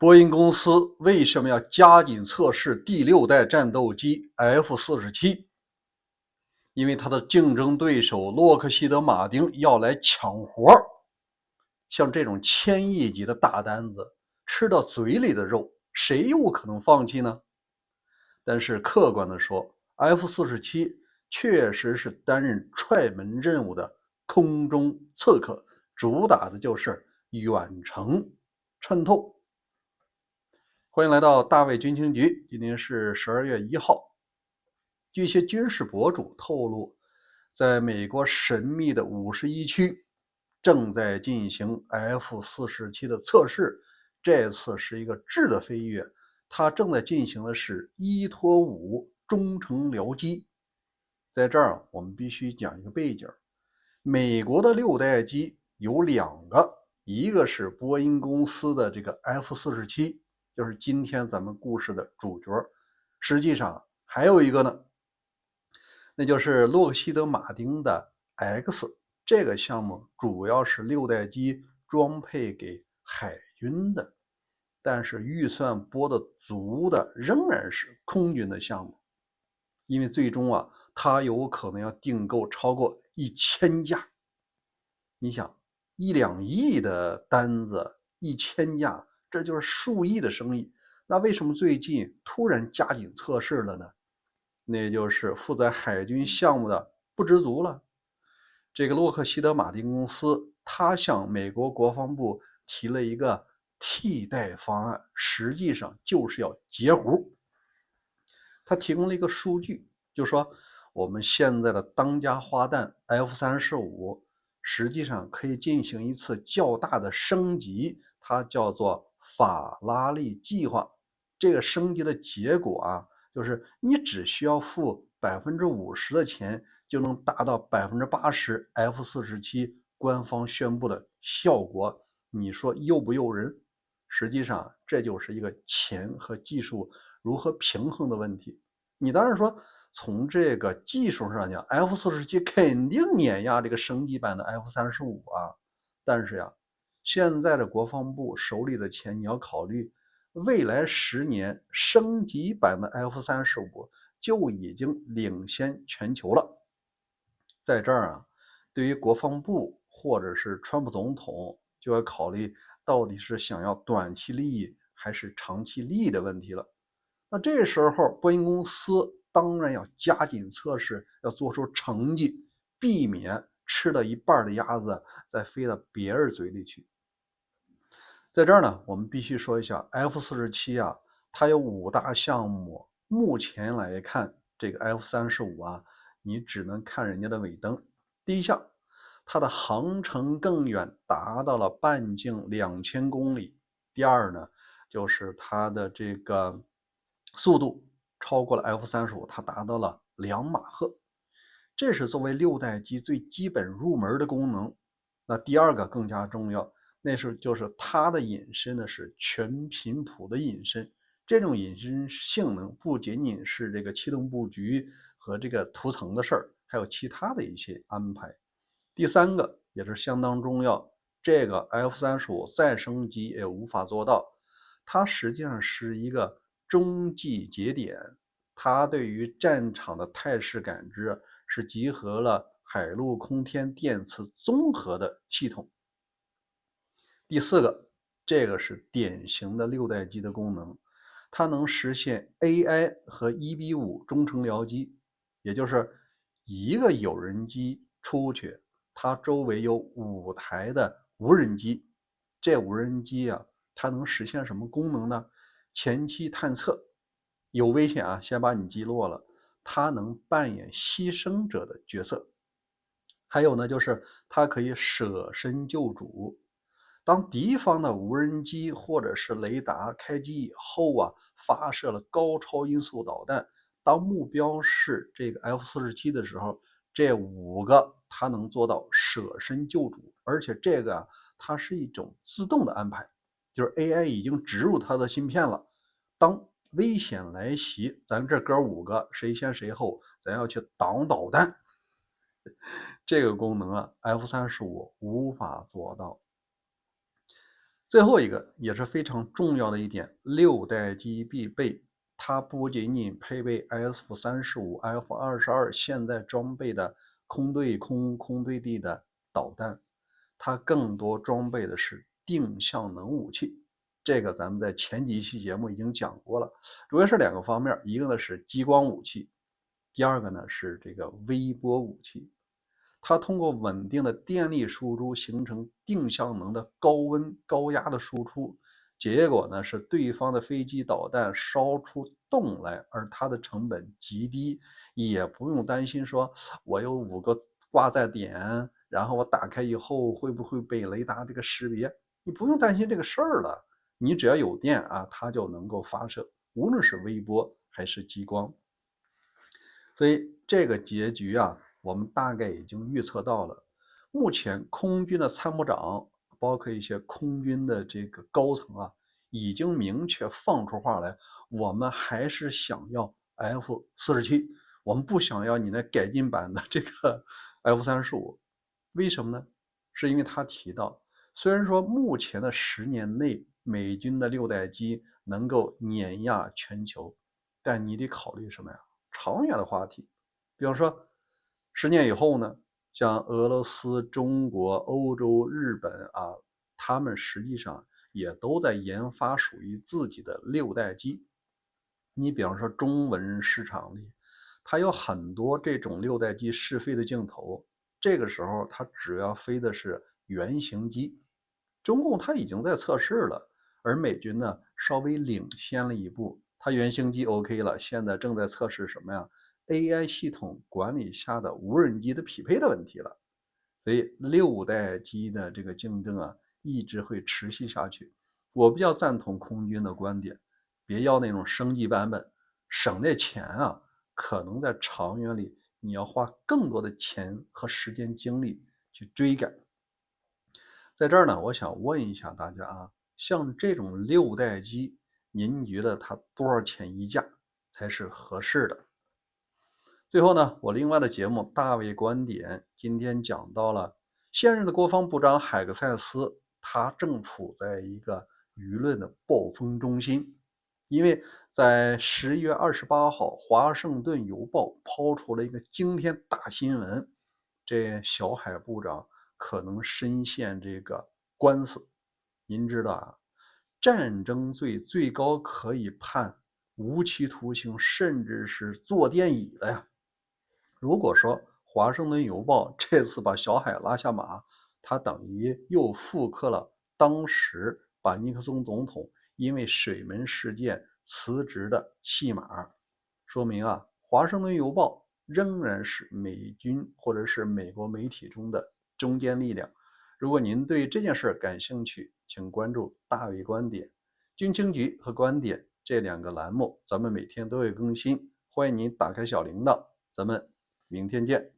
波音公司为什么要加紧测试第6代战斗机 F-47？因为它的竞争对手洛克希德马丁要来抢活儿。像这种千亿级的大单子，吃到嘴里的肉，谁有可能放弃呢？但是客观的说 ，F-47确实是担任踹门任务的空中刺客，主打的就是远程穿透。欢迎来到大卫军情局，今天是12月1号。据一些军事博主透露，在美国神秘的51区正在进行 F-47的测试，这次是一个质的飞跃，它正在进行的是伊托5中程僚机。在这儿我们必须讲一个背景，美国的6代机有2个，一个是波音公司的这个 F-47，就是今天咱们故事的主角，实际上还有一个呢，那就是洛克希德马丁的 X。 这个项目主要是6代机装配给海军的，但是预算拨的足的仍然是空军的项目，因为最终它有可能要订购超过1000架。你想1-2亿的单子，1000架，这就是数亿的生意。那为什么最近突然加紧测试了呢？那就是负责海军项目的不知足了。这个洛克希德马丁公司，他向美国国防部提了一个替代方案，实际上就是要截胡。他提供了一个数据，就说我们现在的当家花旦 F-35实际上可以进行一次较大的升级，它叫做法拉利计划。这个升级的结果就是你只需要付50%的钱，就能达到80% F-47官方宣布的效果。你说诱不诱人？实际上这就是一个钱和技术如何平衡的问题。你当然说从这个技术上讲 F-47肯定碾压这个升级版的 F-35但是现在的国防部手里的钱，你要考虑未来10年升级版的 F-35就已经领先全球了。在这儿对于国防部或者是川普总统，就要考虑到底是想要短期利益还是长期利益的问题了。那这时候波音公司当然要加紧测试，要做出成绩，避免吃了一半的鸭子再飞到别人嘴里去。在这儿呢，我们必须说一下 F-47它有5大项目。目前来看，这个 F-35你只能看人家的尾灯。第一项，它的航程更远，达到了半径2000公里。第二呢，就是它的这个速度超过了 F-35，它达到了2马赫。这是作为6代机最基本入门的功能。那第二个更加重要，就是它的隐身呢是全频谱的隐身。这种隐身性能不仅仅是这个气动布局和这个涂层的事儿，还有其他的一些安排。第三个也是相当重要，这个 F-35再升级也无法做到。它实际上是一个中继节点，它对于战场的态势感知是集合了海陆空天电磁综合的系统。第四个，这个是典型的6代机的功能，它能实现 AI 和1:5中程僚机，也就是一个有人机出去，它周围有5台的无人机。这无人机它能实现什么功能呢？前期探测，有危险先把你击落了，它能扮演牺牲者的角色。还有呢，就是它可以舍身救主。当敌方的无人机或者是雷达开机以后发射了高超音速导弹，当目标是这个 F-47的时候，这5个它能做到舍身救主。而且这个它是一种自动的安排，就是 AI 已经植入它的芯片了，当危险来袭，咱这哥5个谁先谁后，咱要去挡导弹。这个功能F-35无法做到。最后一个也是非常重要的一点，六代机必备，它不仅仅配备 F-35、F-22现在装备的空对空、空对地的导弹，它更多装备的是定向能武器。这个咱们在前几期节目已经讲过了，主要是两个方面，一个呢是激光武器，第二个呢是这个微波武器。它通过稳定的电力输出形成定向能的高温高压的输出，结果呢是对方的飞机导弹烧出洞来，而它的成本极低，也不用担心说我有5个挂载点，然后我打开以后会不会被雷达这个识别，你不用担心这个事儿了，你只要有电啊，它就能够发射，无论是微波还是激光。所以这个结局啊，我们大概已经预测到了。目前空军的参谋长，包括一些空军的这个高层啊，已经明确放出话来，我们还是想要 F-47，我们不想要你那改进版的这个 F-35。为什么呢？是因为他提到，虽然说目前的10年内美军的6代机能够碾压全球，但你得考虑什么呀？长远的话题，比方说10年以后呢，像俄罗斯、中国、欧洲、日本啊，他们实际上也都在研发属于自己的6代机。你比方说中文市场里，它有很多这种6代机试飞的镜头，这个时候它只要飞的是原型机，中共它已经在测试了，而美军呢稍微领先了一步，它原型机 OK 了，现在正在测试什么呀？AI 系统管理下的无人机的匹配的问题了。所以6代机的这个竞争啊，一直会持续下去。我比较赞同空军的观点，别要那种升级版本，省那钱啊，可能在长远里你要花更多的钱和时间精力去追赶。在这儿呢，我想问一下大家啊，像这种6代机，您觉得它多少钱一架才是合适的？最后呢，我另外的节目《大卫观点》今天讲到了现任的国防部长海克塞斯，他正处在一个舆论的暴风中心，因为在11月28号，《华盛顿邮报》抛出了一个惊天大新闻，这小海部长可能深陷这个官司。您知道啊，战争罪最高可以判无期徒刑，甚至是坐电椅的呀。如果说《华盛顿邮报》这次把小海拉下马，他等于又复刻了当时把尼克松总统因为水门事件辞职的戏码，说明啊，《华盛顿邮报》仍然是美军或者是美国媒体中的中坚力量。如果您对这件事感兴趣，请关注大卫观点、军情局和观点这2个栏目，咱们每天都会更新，欢迎您打开小铃铛，咱们明天见。